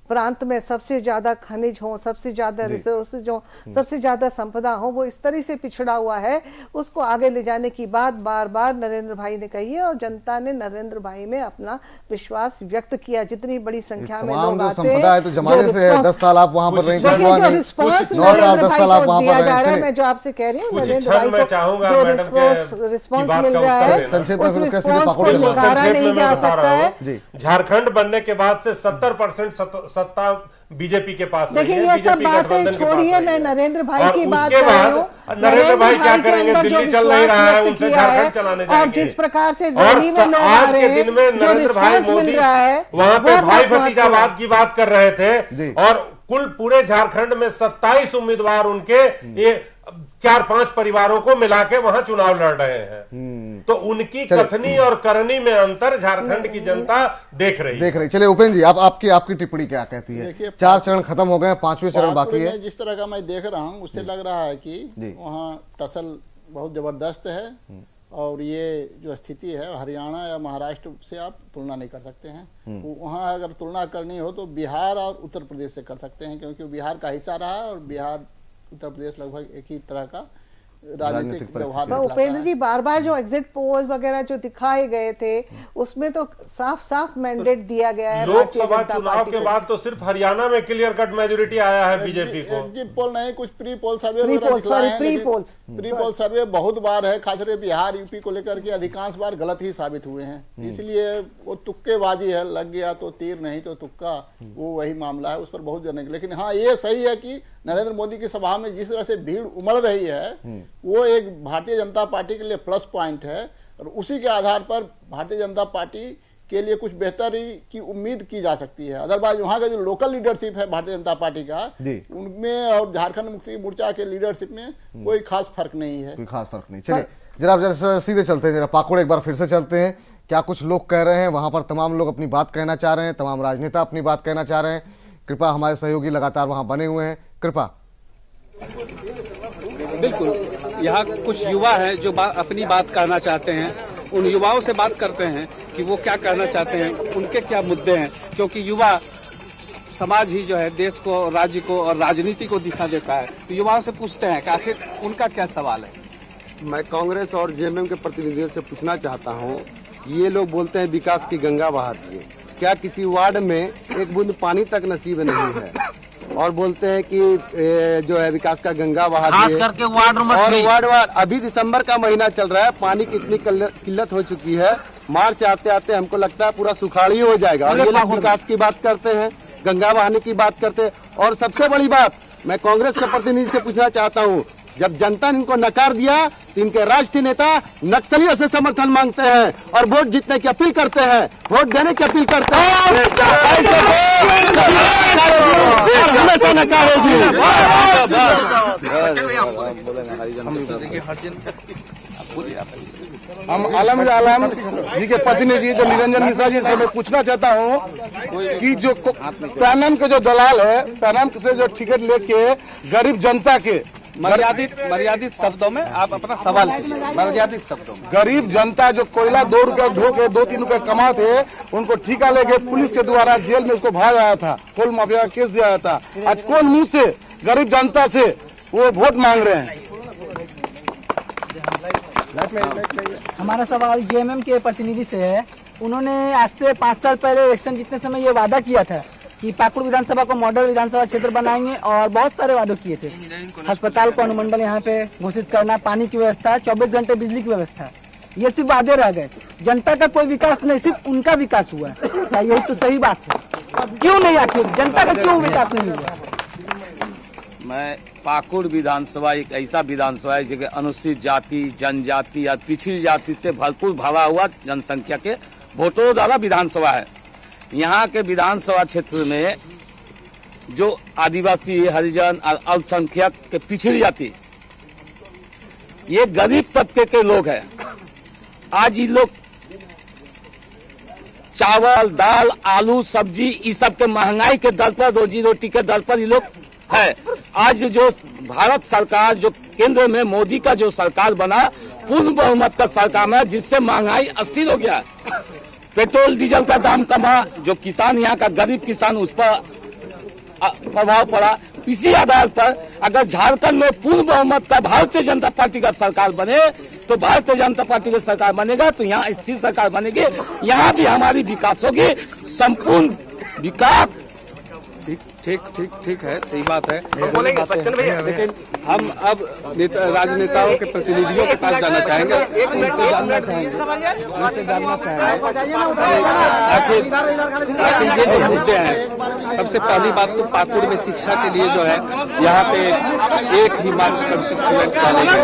प्रांत में सबसे ज्यादा खनिज हो, सबसे ज्यादा रिसोर्सेज हो, सबसे ज्यादा संपदा हो, वो इस तरह से पिछड़ा हुआ है, उसको आगे ले जाने की बात बार बार नरेंद्र भाई ने कही है और जनता ने नरेंद्र भाई में अपना विश्वास व्यक्त किया। जितनी बड़ी संख्या में लोग आते हैं, तो जमाने से 10 साल आप वहां पर रहे, 9 साल आप वहां पर रहे। मैं जो आपसे कह रही हूँ, नरेंद्र भाई को जो रिस्पॉन्स मिल रहा है, संक्षेप में नहीं जा सकता है। झारखंड बनने के बाद से 70% सत्ता बीजेपी के पास देखिए, ये सब बातें छोड़िए, मैं नरेंद्र भाई की बात कर रही हूँ। नरेंद्र भाई क्या करेंगे? दिल्ली चल नहीं रहा है, उनसे झारखंड चलाने जाएंगे। और जिस प्रकार से दिल्ली में लोग आ रहे हैं, आज के दिन में नरेंद्र भाई मोदी वहां पे भाई भतीजावाद की बात कर रहे थे, और कुल पूरे झारखंड में 27 उम्मीदवार उनके ये 4-5 परिवारों को मिला के वहां चुनाव लड़ रहे हैं। तो उनकी कथनी और करनी में अंतर झारखंड की जनता देख रही। चलिए उपेंद्र जी, आपकी टिप्पणी क्या कहती है? 4 चरण खत्म हो गए, 5वें चरण बाकी है। जिस तरह का मैं देख रहा हूँ, उससे लग रहा है कि वहाँ टसल बहुत जबरदस्त है, और ये जो स्थिति है हरियाणा या महाराष्ट्र से आप तुलना नहीं कर सकते हैं। वहाँ अगर तुलना करनी हो तो बिहार और उत्तर प्रदेश से कर सकते हैं, क्योंकि बिहार का हिस्सा रहा है और बिहार उत्तर प्रदेश लगभग एक ही तरह का राजनीतिक व्यवहार। उपेंद्र जी, बार बार जो एग्जिट पोल वगैरह जो दिखाए गए थे, उसमें तो साफ साफ मैंडेट दिया गया है। लोकसभा चुनाव के बाद तो सिर्फ हरियाणा में क्लियर कट मेजोरिटी आया है बीजेपी को। एग्जिट पोल नहीं, कुछ प्री पोल सर्वे प्री पोल सर्वे बहुत बार है, खासकर बिहार यूपी को लेकर के अधिकांश बार गलत ही साबित हुए हैं। इसलिए वो तुक्केबाजी है, लग गया तो तीर नहीं तो तुक्का, वो वही मामला है, उस पर बहुत जने। लेकिन हाँ, ये सही है कि नरेंद्र मोदी की सभा में जिस तरह से भीड़ उमड़ रही है, वो एक भारतीय जनता पार्टी के लिए प्लस पॉइंट है, और उसी के आधार पर भारतीय जनता पार्टी के लिए कुछ बेहतरी की उम्मीद की जा सकती है। अदरवाइज वहां का जो लोकल लीडरशिप है भारतीय जनता पार्टी का, उनमें और झारखंड मुक्ति मोर्चा के लीडरशिप में कोई खास फर्क नहीं है। कोई खास फर्क नहीं। चलिए जरा सीधे चलते हैं, जरा पाकुड़ एक बार फिर से चलते हैं। क्या कुछ लोग कह रहे हैं वहां पर? तमाम लोग अपनी बात कहना चाह रहे हैं, तमाम राजनेता अपनी बात कहना चाह रहे हैं। कृपा हमारे सहयोगी लगातार वहां बने हुए हैं। कृपा। बिल्कुल, यहाँ कुछ युवा हैं जो अपनी बात कहना चाहते हैं। उन युवाओं से बात करते हैं कि वो क्या कहना चाहते हैं, उनके क्या मुद्दे हैं, क्योंकि युवा समाज ही जो है देश को, राज्य को और राजनीति को दिशा देता है। तो युवाओं से पूछते हैं कि आखिर उनका क्या सवाल है। मैं कांग्रेस और जेएमएम के प्रतिनिधियों से पूछना चाहता हूँ, ये लोग बोलते हैं विकास की गंगा बहा दिए, क्या किसी वार्ड में एक बूंद पानी तक नसीब नहीं है? और बोलते हैं कि जो है विकास का गंगा बहा दिए, खास करके वार्ड नंबर और वार्ड अभी दिसंबर का महीना चल रहा है, पानी की इतनी किल्लत हो चुकी है, मार्च आते आते हमको लगता है पूरा सुखाड़ी हो जाएगा। और ये लोग विकास की बात करते हैं, गंगा बहाने की बात करते हैं। और सबसे बड़ी बात मैं कांग्रेस के प्रतिनिधि से पूछना चाहता हूँ, जब जनता ने इनको नकार दिया तो इनके राष्ट्रीय नेता नक्सलियों से समर्थन मांगते हैं और वोट जीतने की अपील करते हैं, वोट देने की अपील करते हैं। हमेशा नकारेगी। हम आलम जी के प्रतिनिधि जो निरंजन मिश्रा जी से मैं पूछना चाहता हूँ कि जो पैनम के जो दलाल है, पैनम से जो टिकट लेके गरीब जनता के मर्यादित शब्दों में आप अपना सवाल कीजिए। मर्यादित शब्दों में गरीब जनता जो कोयला 2 रुपए ढो के 2-3 रुपए कमाते, उनको ठिका लेके पुलिस के द्वारा जेल में उसको भाग आया था, कोल माफिया का केस दिया था। आज कौन मुंह से गरीब जनता से वो वोट मांग रहे हैं? हमारा सवाल जेएमएम के प्रतिनिधि से है। उन्होंने आज से 5 साल पहले इलेक्शन जीतने समय ये वादा किया था कि पाकुड़ विधानसभा को मॉडल विधानसभा क्षेत्र बनाएंगे और बहुत सारे वादे किए थे। अस्पताल को अनुमंडल यहाँ पे घोषित करना, पानी की व्यवस्था, 24 घंटे बिजली की व्यवस्था, ये सिर्फ वादे रह गए। जनता का कोई विकास नहीं, सिर्फ उनका विकास हुआ है। क्या यही तो सही बात है? क्यों नहीं, आखिर जनता का क्यों विकास नहीं हुआ? मैं पाकुड़ विधानसभा एक ऐसा विधानसभा है जगह अनुसूचित जाति, जनजाति या पिछड़ी जाति से भरपूर भरा हुआ जनसंख्या के वोटरों द्वारा विधानसभा है। यहाँ के विधानसभा क्षेत्र में जो आदिवासी, हरिजन और अल्पसंख्यक के पिछड़ी जाति, ये गरीब तबके के लोग हैं। आज ये लोग चावल, दाल, आलू, सब्जी इस सब के महंगाई के दर पर, रोजी रोटी के दर पर ये लोग है। आज जो भारत सरकार, जो केंद्र में मोदी का जो सरकार बना, पूर्ण बहुमत का सरकार है, जिससे महंगाई अस्थिर हो गया। पेट्रोल डीजल का दाम कमा, जो किसान, यहाँ का गरीब किसान, उस पर प्रभाव पड़ा। इसी आधार पर अगर झारखंड में पूर्ण बहुमत का भारतीय जनता पार्टी का सरकार बने, तो भारतीय जनता पार्टी का सरकार बनेगा तो यहाँ स्थिर सरकार बनेगी, यहाँ भी हमारी विकास होगी, संपूर्ण विकास। ठीक है, सही बात है। लेकिन हम अब राजनेताओं के प्रतिनिधियों के पास जाना चाहेंगे, उनसे जानना चाहेंगे आखिर ये जो मुद्दे हैं। सबसे पहली बात तो पाकुड़ में शिक्षा के लिए जो है यहाँ पे एक ही मार्ग पर शिक्षा चलेगी।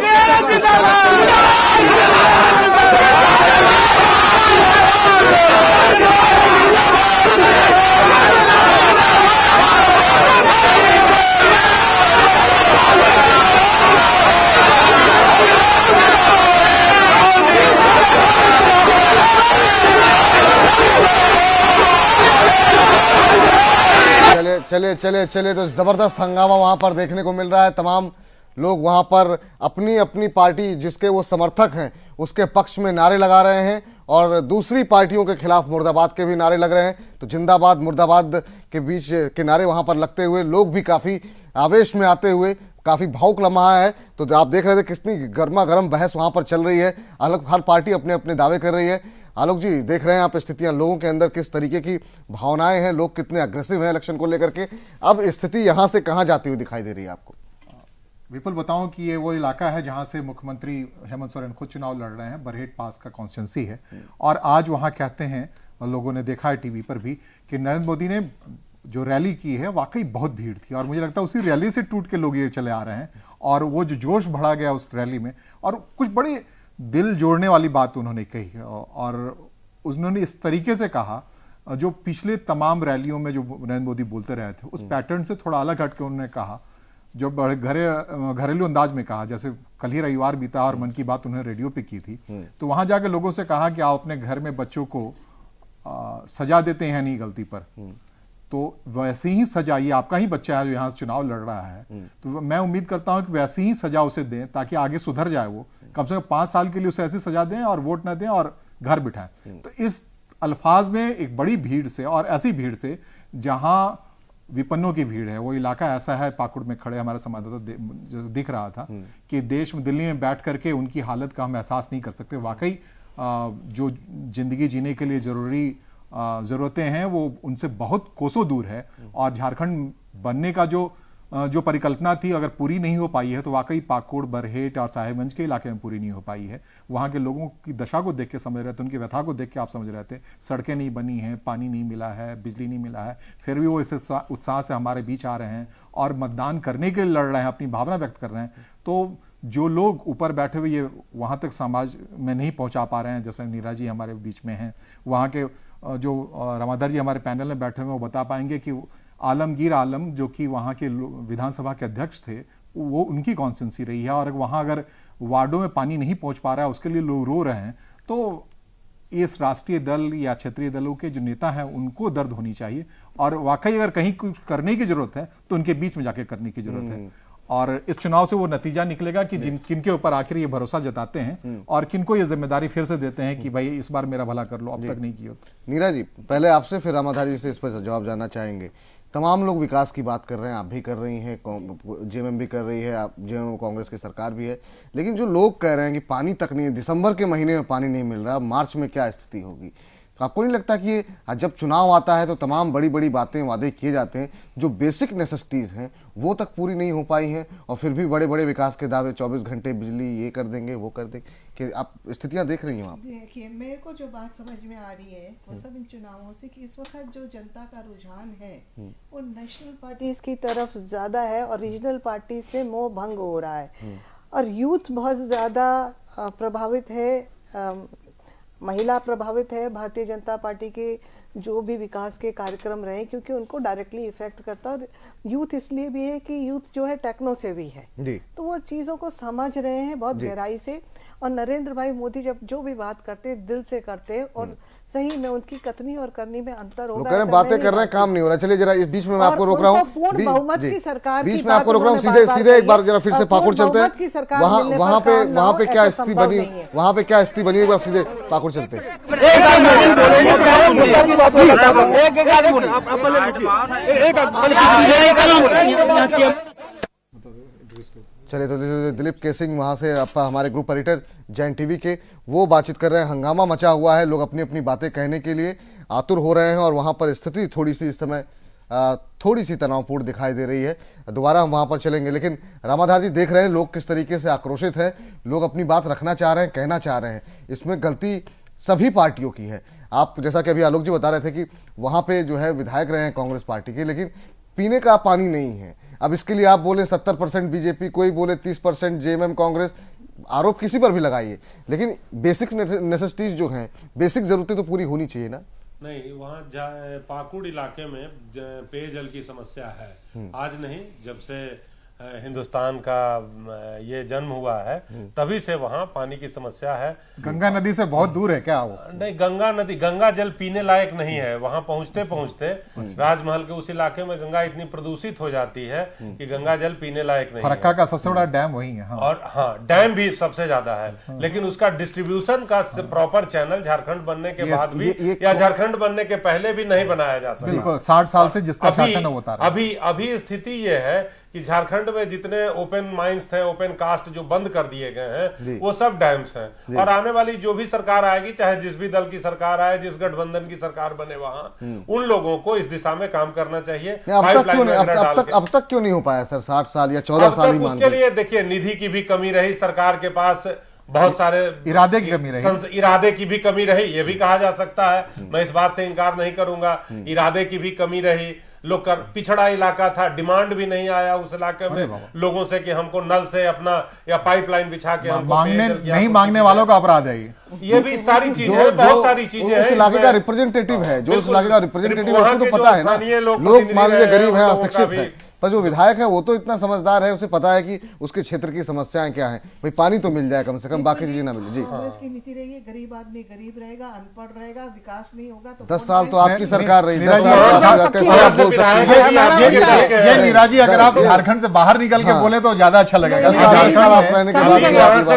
चले तो जबरदस्त हंगामा वहां पर देखने को मिल रहा है। तमाम लोग वहां पर अपनी अपनी पार्टी जिसके वो समर्थक हैं उसके पक्ष में नारे लगा रहे हैं और दूसरी पार्टियों के खिलाफ मुर्दाबाद के भी नारे लग रहे हैं। तो जिंदाबाद मुर्दाबाद के बीच के नारे वहां पर लगते हुए लोग भी काफी आवेश में आते हुए, काफी भावुक लम्हा है। तो आप देख रहे थे कितनी गर्मा गर्म बहस वहां पर चल रही है। अलग हर पार्टी अपने अपने दावे कर रही है। आलोक जी, देख रहे हैं आप स्थितियां, लोगों के अंदर किस तरीके की भावनाएं हैं, लोग कितने अग्रेसिव हैं इलेक्शन को लेकर के। अब स्थिति यहां से कहां जाती हुई दिखाई दे रही है आपको? विपुल, बताऊं कि ये वो इलाका है जहां से मुख्यमंत्री हेमंत सोरेन खुद चुनाव लड़ रहे हैं। बरहेट पास का कॉन्स्टिट्यूंसी है और आज वहां कहते हैं, और लोगों ने देखा है टीवी पर भी, कि नरेंद्र मोदी ने जो रैली की है वाकई बहुत भीड़ थी और मुझे लगता है उसी रैली से टूट के लोग ये चले आ रहे हैं और वो जो जोश बढ़ा गया उस रैली में, और कुछ बड़ी दिल जोड़ने वाली बात उन्होंने कही और उन्होंने इस तरीके से कहा जो पिछले तमाम रैलियों में जो नरेंद्र मोदी बोलते रहे थे उस पैटर्न से थोड़ा अलग हट के उन्होंने कहा जो बड़े घरेलू अंदाज में कहा, जैसे कल ही रविवार बीता और मन की बात उन्होंने रेडियो पे की थी, तो वहां जाके लोगों से कहा कि आप अपने घर में बच्चों को सजा देते हैं नहीं गलती पर, तो वैसे ही सजा, ये आपका ही बच्चा है जो यहाँ से चुनाव लड़ रहा है, तो मैं उम्मीद करता हूं कि वैसे ही सजा उसे दें ताकि आगे सुधर जाए। वो कम से कम 5 साल के लिए उसे ऐसी सजा दें और वोट न दें और घर बिठाएं। तो इस अल्फाज में एक बड़ी भीड़ से, और ऐसी भीड़ से जहां विपन्नों की भीड़ है, वो इलाका ऐसा है, पाकुड़ में खड़े हमारे संवाददाता दिख रहा था कि देश में, दिल्ली में बैठ करके उनकी हालत का हम एहसास नहीं कर सकते। वाकई जो जिंदगी जीने के लिए जरूरी जरूरतें हैं वो उनसे बहुत कोसों दूर है, और झारखंड बनने का जो परिकल्पना थी अगर पूरी नहीं हो पाई है तो वाकई पाकुड़, बरहेट और साहेबगंज के इलाके में पूरी नहीं हो पाई है। वहां के लोगों की दशा को देख के समझ रहे थे, उनकी व्यथा को देख के आप समझ रहे थे। सड़कें नहीं बनी हैं, पानी नहीं मिला है, बिजली नहीं मिला है, फिर भी वो इस उत्साह से हमारे बीच आ रहे हैं और मतदान करने के लिए लड़ रहे हैं, अपनी भावना व्यक्त कर रहे हैं। तो जो लोग ऊपर बैठे हुए ये वहां तक समाज में नहीं पहुंचा पा रहे हैं, जैसे नीरा जी हमारे बीच में हैं, वहां के जो रामाधर जी हमारे पैनल में बैठे हुए वो बता पाएंगे कि आलमगीर आलम जो कि वहाँ के विधानसभा के अध्यक्ष थे, वो उनकी कॉन्स्टिट्यूंसी रही है, और वहाँ अगर वार्डों में पानी नहीं पहुंच पा रहा है उसके लिए लोग रो रहे हैं, तो इस राष्ट्रीय दल या क्षेत्रीय दलों के जो नेता हैं उनको दर्द होनी चाहिए, और वाकई अगर कहीं कुछ करने की जरूरत है तो उनके बीच में जाके करने की जरूरत है। और इस चुनाव से वो नतीजा निकलेगा कि किनके ऊपर आखिर ये भरोसा जताते हैं और किनको ये जिम्मेदारी फिर से देते हैं कि भाई इस बार मेरा भला कर लो, अब तक नहीं किया। नीरा जी, पहले आपसे फिर रामाधारी जी से इस पर जवाब जानना चाहेंगे। तमाम लोग विकास की बात कर रहे हैं, आप भी कर रही हैं, जेएमएम भी कर रही है, आप जेएमएम कांग्रेस की सरकार भी है, लेकिन जो लोग कह रहे हैं कि पानी तक नहीं, दिसंबर के महीने में पानी नहीं मिल रहा, मार्च में क्या स्थिति होगी, तो आपको नहीं लगता कि जब चुनाव आता है तो तमाम बड़ी बड़ी बातें, वादे किए जाते हैं, जो बेसिक नेसेसिटीज हैं वो तक पूरी नहीं हो पाई हैं, और फिर भी बड़े बड़े विकास के दावे, 24 घंटे बिजली ये कर देंगे वो कर देंगे, कि आप स्थितियां देख रही हैं वहाँ? देखिए, मेरे को जो बात समझ में आ रही है वो सब इन चुनावों से कि इस वक्त जो जनता का रुझान है वो नेशनल पार्टीज की तरफ ज्यादा है और रीजनल पार्टी से मोह भंग हो रहा है, और यूथ बहुत ज्यादा प्रभावित है, महिला प्रभावित है भारतीय जनता पार्टी के जो भी विकास के कार्यक्रम रहे, क्योंकि उनको डायरेक्टली इफेक्ट करता है। और यूथ इसलिए भी है कि यूथ जो है टेक्नो से भी है, तो वो चीज़ों को समझ रहे हैं बहुत गहराई से, और नरेंद्र भाई मोदी जब जो भी बात करते दिल से करते, और सही में उनकी कथनी और करनी में अंतर होगा। बातें कर रहे हैं, काम नहीं हो रहा। चलिए जरा इस बीच में मैं आपको रोक रहा हूँ, बहुमत की सरकार बीच में आपको रोक रहा हूँ, सीधे एक बार जरा फिर से पाकुड़ चलते हैं। वहाँ पे क्या स्थिति बनी, वहाँ पे क्या स्थिति बनी, सीधे पाकुड़ चलते हैं। चलिए, तो दिलीप केसिंग वहां से आपका हमारे ग्रुप एडिटर जैन टीवी के, वो बातचीत कर रहे हैं। हंगामा मचा हुआ है, लोग अपनी अपनी बातें कहने के लिए आतुर हो रहे हैं, और वहां पर स्थिति थोड़ी सी इस समय थोड़ी सी तनावपूर्ण दिखाई दे रही है। दोबारा हम वहां पर चलेंगे, लेकिन रामाधार जी देख रहे हैं लोग किस तरीके से आक्रोशित है, लोग अपनी बात रखना चाह रहे हैं, कहना चाह रहे हैं। इसमें गलती सभी पार्टियों की है। आप जैसा कि अभी आलोक जी बता रहे थे कि वहां पे जो है विधायक रहे हैं कांग्रेस पार्टी के, लेकिन पीने का पानी नहीं है। अब इसके लिए आप बोले 70% बीजेपी, कोई बोले 30% जेएमएम कांग्रेस, आरोप किसी पर भी लगाइए, लेकिन बेसिक नेसेसिटीज जो हैं, बेसिक जरूरतें तो पूरी होनी चाहिए ना। नहीं, वहाँ पाकुड़ इलाके में पेयजल की समस्या है, आज नहीं, जब से हिंदुस्तान का ये जन्म हुआ है तभी से वहाँ पानी की समस्या है। गंगा नदी से बहुत दूर है क्या वो? नहीं, गंगा नदी, गंगा जल पीने लायक नहीं है। वहाँ पहुँचते पहुँचते राजमहल के उस इलाके में गंगा इतनी प्रदूषित हो जाती है कि गंगा जल पीने लायक नहीं है। फरक्का का सबसे बड़ा डैम वही है। हाँ। और हाँ, डैम भी सबसे ज्यादा है, लेकिन उसका डिस्ट्रीब्यूशन का प्रॉपर चैनल झारखंड बनने के बाद भी या झारखंड बनने के पहले भी नहीं बनाया जा सकता। बिल्कुल, 60 साल से जिसका शासन होता है। अभी स्थिति ये है कि झारखंड में जितने ओपन माइंस थे, ओपन कास्ट जो बंद कर दिए गए हैं, वो सब डैम्स हैं। और आने वाली जो भी सरकार आएगी, चाहे जिस भी दल की सरकार आए, जिस गठबंधन की सरकार बने, वहां उन लोगों को इस दिशा में काम करना चाहिए। अब तक क्यों नहीं हो पाया सर? 60 साल या 14 साल ही मान उसके लिए देखिए, निधि की भी कमी रही सरकार के पास, बहुत सारे इरादे की कमी रही, इरादे की भी कमी रही, ये भी कहा जा सकता है। मैं इस बात से इनकार नहीं करूंगा, इरादे की भी कमी रही। लोग पिछड़ा इलाका था, डिमांड भी नहीं आया उस इलाके में लोगों से कि हमको नल से अपना या पाइपलाइन बिछा के नहीं मांगने वालों का अपराध है ये भी सारी चीजें, बहुत सारी चीजें हैं। उस इलाके का रिप्रेजेंटेटिव है, जो उस इलाके का रिप्रेजेंटेटिव है, उसको तो पता है ना। लोग मान लीजिए गरीब है, अशिक्षित है, पर जो विधायक है वो तो इतना समझदार है, उसे पता है कि उसके क्षेत्र की समस्याएं क्या हैं। भाई पानी तो मिल जाए कम से कम, बाकी चीजें ना मिले। जी, कांग्रेस की नीति रही है, गरीब आदमी गरीब रहेगा, अनपढ़ रहेगा, विकास नहीं होगा। तो 10 साल तो आपकी सरकार रही, 10 नीरा जी अगर आप झारखंड से बाहर निकल के बोले तो ज्यादा अच्छा लगेगा।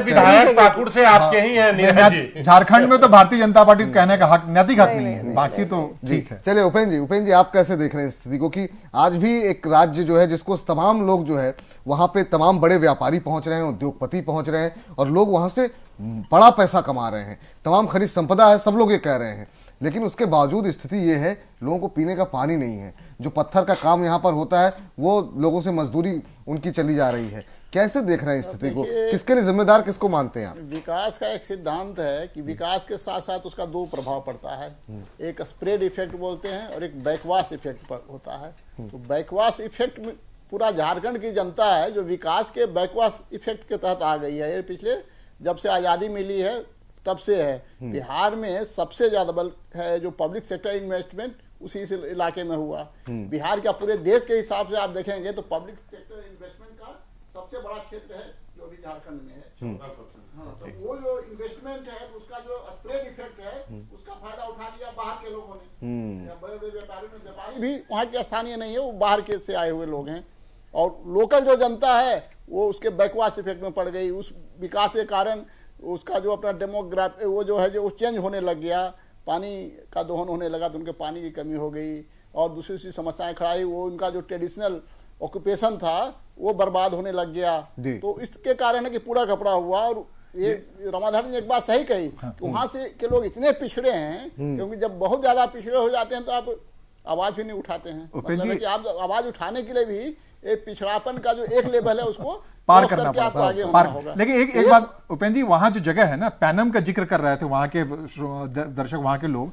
विधायक पाकुड़ से आपके ही हैं। झारखंड में तो भारतीय जनता पार्टी को कहने का हक, नैतिक हक नहीं है, बाकी तो ठीक है। चलिए उपेंद्र जी आप कैसे देख रहे हैं स्थिति को कि आज भी एक राज्य जो है जिसको तमाम लोग जो है वहां पे तमाम बड़े व्यापारी पहुंच रहे हैं, उद्योगपति पहुंच रहे हैं और लोग वहां से बड़ा पैसा कमा रहे हैं, तमाम खनिज संपदा है, सब लोग ये कह रहे हैं, लेकिन उसके बावजूद स्थिति ये है लोगों को पीने का पानी नहीं है। जो पत्थर का काम यहाँ पर होता है वो लोगों से मजदूरी उनकी चली जा रही है। कैसे देख रहे हैं स्थिति को, किसके लिए जिम्मेदार, किसको मानते हैं आप? विकास का एक सिद्धांत है कि विकास के साथ साथ उसका दो प्रभाव पड़ता है, एक स्प्रेड इफेक्ट बोलते हैं और एक बैकवाश इफेक्ट होता है। तो बैकवाश इफेक्ट में पूरा झारखंड की जनता है जो विकास के बैकवाश इफेक्ट के तहत आ गई है। ये पिछले जब से आजादी मिली है तब से है। बिहार में सबसे ज्यादा बल है जो पब्लिक सेक्टर इन्वेस्टमेंट उसी इलाके में हुआ। बिहार का पूरे देश के हिसाब से आप देखेंगे तो पब्लिक सेक्टर इन्वेस्टमेंट का सबसे बड़ा क्षेत्र है जो अभी झारखंड में है। हाँ, तो वो जो इन्वेस्टमेंट है उसका जो स्प्रेड इफेक्ट है उसका फायदा उठा लिया बाहर के लोगों ने। बड़े बड़े व्यापारी भी वहाँ के स्थानीय नहीं है, वो बाहर के से आए हुए लोग हैं और लोकल जो जनता है वो उसके बैकवाश इफेक्ट में पड़ गई। उस विकास के कारण उसका जो अपना डेमोग्राफी वो जो है जो चेंज होने लग गया, पानी का दोहन होने लगा तो उनके पानी की कमी हो गई और दूसरी समस्याएं खड़ी। वो उनका जो ट्रेडिशनल ऑक्यूपेशन था वो बर्बाद होने लग गया। तो इसके कारण है कि पूरा कपड़ा हुआ। और ये रमाधर ने एक बात सही कही कि वहां से के लोग इतने पिछड़े हैं क्योंकि जब बहुत ज्यादा पिछड़े हो जाते हैं तो आप आवाज भी नहीं उठाते हैं। मतलब है कि आप आवाज उठाने के लिए भी एक पिछड़ापन का जो एक लेवल है उसको पार करना पड़ता। लेकिन एक बात उपेंद्र जी, वहां जो जगह है ना, पैनम का जिक्र कर रहे थे वहां के दर्शक, वहां के लोग।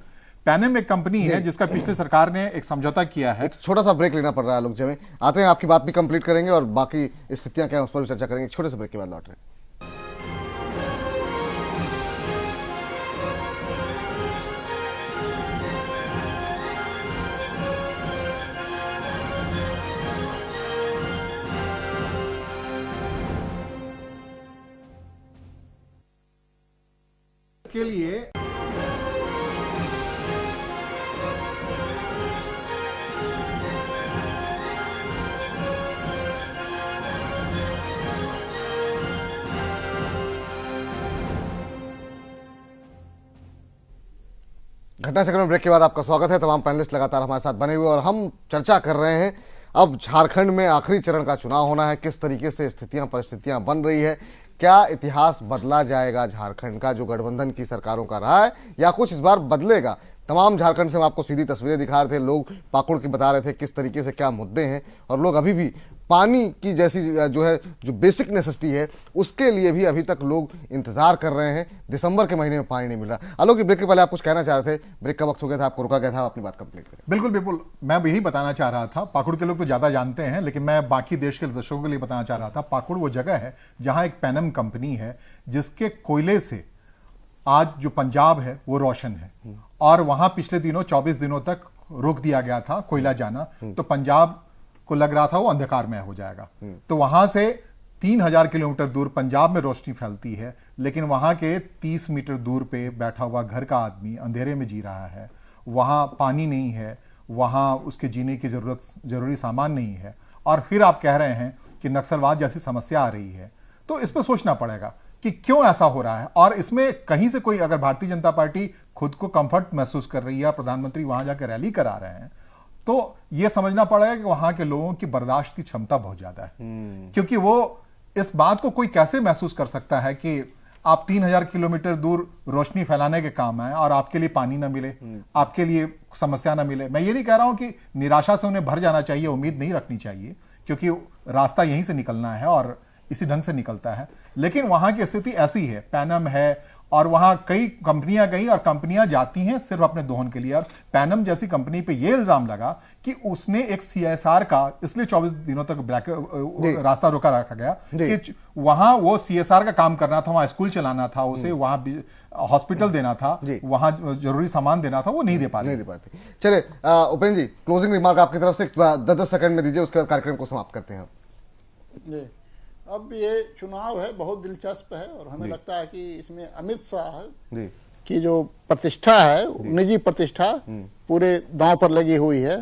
पैनम एक कंपनी है जिसका पिछले सरकार ने एक समझौता किया है। छोटा सा ब्रेक लेना पड़ रहा है लोग, जब आते हैं आपकी बात भी कंप्लीट करेंगे और बाकी स्थितियां क्या है उस पर भी चर्चा करेंगे। छोटे से ब्रेक के बाद लौट रहे हैं। के लिए घटनाचक्र में ब्रेक के बाद आपका स्वागत है। तमाम पैनलिस्ट लगातार हमारे साथ बने हुए और हम चर्चा कर रहे हैं अब झारखंड में आखिरी चरण का चुनाव होना है, किस तरीके से स्थितियां परिस्थितियां बन रही है, क्या इतिहास बदला जाएगा झारखंड का जो गठबंधन की सरकारों का रहा है या कुछ इस बार बदलेगा। तमाम झारखंड से हम आपको सीधी तस्वीरें दिखा रहे थे, लोग पाकुड़ की बता रहे थे किस तरीके से क्या मुद्दे हैं और लोग अभी भी पानी की जैसी जो है जो बेसिक नेसेसिटी है उसके लिए भी अभी तक लोग इंतजार कर रहे हैं। दिसंबर के महीने में पानी नहीं मिल रहा। आलोक ब्रेक के पहले आप कुछ कहना चाह रहे थे, ब्रेक का वक्त हो गया था, आपको रुका गया था, अपनी बात कंप्लीट करें। बिल्कुल बिल्कुल, मैं यही बताना चाह रहा था। पाकुड़ के लोग तो ज्यादा जानते हैं लेकिन मैं बाकी देश के दर्शकों के लिए बताना चाह रहा था। पाकुड़ वो जगह है जहां एक पैनम कंपनी है जिसके कोयले से आज जो पंजाब है वो रोशन है और वहां पिछले दिनों 24 दिनों तक रोक दिया गया था कोयला जाना। तो पंजाब को लग रहा था वो अंधकारमय हो जाएगा। तो वहां से 3000 किलोमीटर दूर पंजाब में रोशनी फैलती है, लेकिन वहां के 30 मीटर दूर पे बैठा हुआ घर का आदमी अंधेरे में जी रहा है। वहां पानी नहीं है, वहां उसके जीने की जरूरी सामान नहीं है और फिर आप कह रहे हैं कि नक्सलवाद जैसी समस्या आ रही है। तो इस पर सोचना पड़ेगा कि क्यों ऐसा हो रहा है और इसमें कहीं से कोई अगर भारतीय जनता पार्टी खुद को कंफर्ट महसूस कर रही है, प्रधानमंत्री वहां जाकर रैली करा रहे हैं, तो यह समझना पड़ेगा कि वहां के लोगों की बर्दाश्त की क्षमता बहुत ज्यादा है। क्योंकि वो इस बात को कोई कैसे महसूस कर सकता है कि आप 3000 किलोमीटर दूर रोशनी फैलाने के काम आए और आपके लिए पानी ना मिले, आपके लिए समस्या ना मिले। मैं ये नहीं कह रहा हूं कि निराशा से उन्हें भर जाना चाहिए, उम्मीद नहीं रखनी चाहिए, क्योंकि रास्ता यहीं से निकलना है और इसी ढंग से निकलता है। लेकिन वहां की स्थिति ऐसी है, पैनम है और वहां कई कंपनियां गई और कंपनियां जाती हैं सिर्फ अपने दोहन के लिए। और पैनम जैसी कंपनी पे ये इल्जाम लगा कि उसने एक CSR का, इसलिए 24 दिनों तक ब्लैक रास्ता रोका रखा गया कि वहां वो CSR का काम करना था, वहां स्कूल चलाना था, उसे वहां हॉस्पिटल देना था, वहां जरूरी सामान देना था, वो नहीं दे पाते। चलिए उपेंद्र जी, क्लोजिंग रिमार्क आपकी तरफ से 10-10 सेकंड में दीजिए, उसके बाद कार्यक्रम को समाप्त करते हैं। जी, अब ये चुनाव है, बहुत दिलचस्प है और हमें लगता है कि इसमें अमित शाह की जो प्रतिष्ठा है, निजी प्रतिष्ठा पूरे दांव पर लगी हुई है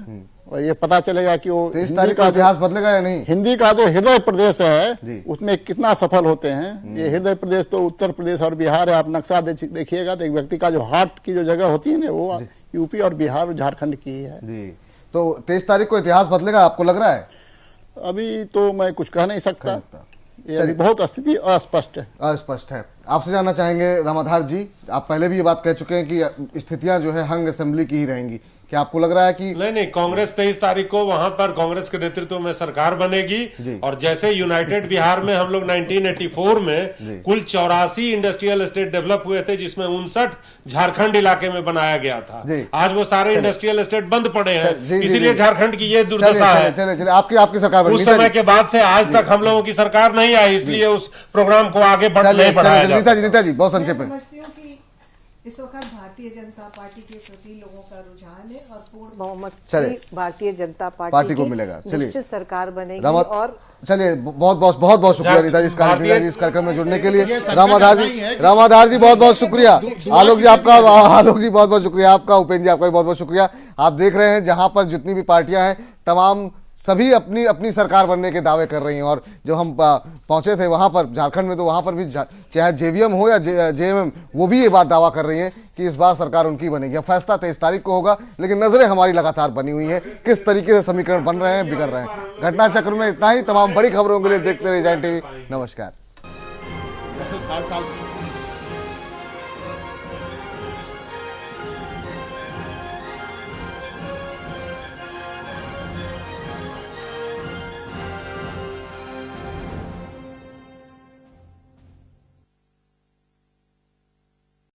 और ये पता चलेगा कि वो हिंदी का इतिहास बदलेगा या नहीं। हिंदी का जो हृदय प्रदेश है उसमें कितना सफल होते हैं। ये हृदय प्रदेश तो उत्तर प्रदेश और बिहार है। आप नक्शा देखिएगा तो एक व्यक्ति का जो हार्ट की जो जगह होती है ना, वो यूपी और बिहार और झारखंड की है। तो 23 तारीख को इतिहास बदलेगा, आपको लग रहा है? अभी तो मैं कुछ कह नहीं सकता, ये अभी बहुत स्थिति अस्पष्ट है। आपसे जानना चाहेंगे रामाधार जी, आप पहले भी ये बात कह चुके हैं कि स्थितियां जो है हंग असेंबली की ही रहेंगी, क्या आपको लग रहा है कि नहीं, कांग्रेस 23 तारीख को वहां पर कांग्रेस के नेतृत्व में सरकार बनेगी और जैसे यूनाइटेड बिहार में हम लोग 1984 में कुल 84 इंडस्ट्रियल एस्टेट डेवलप हुए थे, जिसमें 59 झारखंड इलाके में बनाया गया था। आज वो सारे इंडस्ट्रियल एस्टेट बंद पड़े हैं, इसीलिए झारखंड की ये दुर्दशा है। चले आपकी सरकार उस समय के बाद से आज तक हम लोगों की सरकार नहीं आई, इसलिए उस प्रोग्राम को आगे नहीं बढ़ाया जा सकता। नीता जी बहुत संक्षेप में। इस वक्त भारतीय जनता पार्टी के प्रति लोगों का रुझान है और पूर्ण बहुमत भारतीय जनता पार्टी को मिलेगा। चलिए सरकार बनेगी। और चलिए बहुत शुक्रिया नीता जी इस कार्यक्रम में जुड़ने के लिए। रामाधार जी बहुत बहुत शुक्रिया। आलोक जी बहुत बहुत शुक्रिया आपका। उपेंद्र जी आपका भी बहुत बहुत शुक्रिया। आप देख रहे हैं जहां पर जितनी भी पार्टियां हैं तमाम सभी अपनी अपनी सरकार बनने के दावे कर रही हैं। और जो हम पहुंचे थे वहां पर झारखंड में, तो वहां पर भी चाहे JVM हो या JMM, वो भी ये बात दावा कर रही हैं कि इस बार सरकार उनकी बनेगी। अब फैसला 23 तारीख को होगा, लेकिन नजरें हमारी लगातार बनी हुई हैं किस तरीके से समीकरण बन रहे हैं, बिगड़ रहे हैं। घटना चक्र में इतना ही। तमाम बड़ी खबरों के लिए देखते रहिए जैन TV। नमस्कार। 60 साल